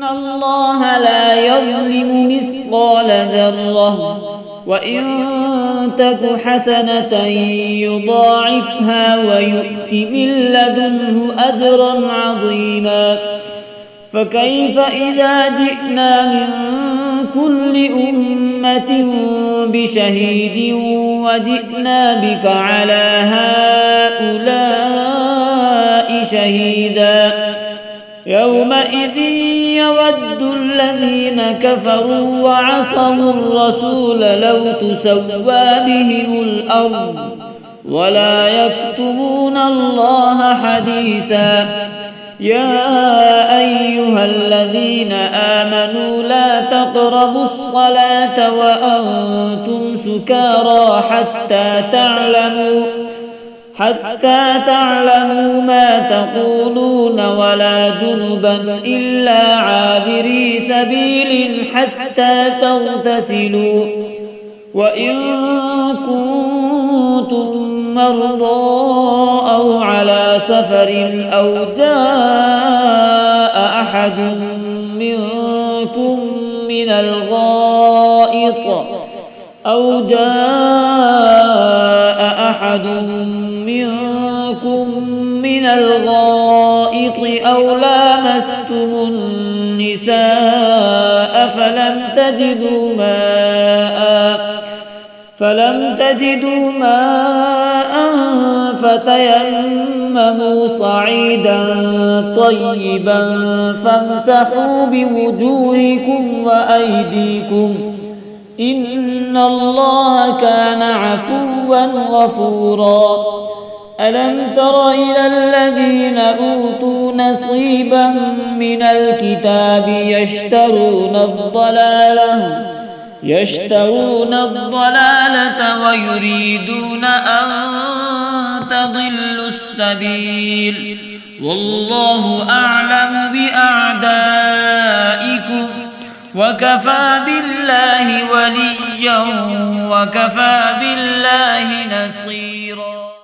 الله لا يظلم مثقال ذرة وإن تك حسنة يضاعفها ويؤت من لدنه أجرا عظيما فكيف إذا جئنا من كل أمة بشهيد وجئنا بك على هؤلاء شهيدا يومئذ يود الذين كفروا وعصوا الرسول لو تسوى بهم الأرض ولا يكتمون الله حديثا يا أيها الذين آمنوا لا تقربوا الصلاة وأنتم سكارى حتى تعلموا ما تقولون ولا جنبا إلا عابري سبيل حتى تغتسلوا وإن كنتم مرضى أو على سفر أو جاء أحد منكم من الغائط أو لامستم النساء فلم تجدوا ماء فتيمموا صعيدا طيبا فامسحوا بوجوهكم وأيديكم إن الله كان عفوا غفورا ألم تر إلى الذين أوتوا نصيبا من الكتاب يشترون الضلالة ويريدون أن تضلوا السبيل والله أعلم بأعدائكم وكفى بالله وليا وكفى بالله نصيرا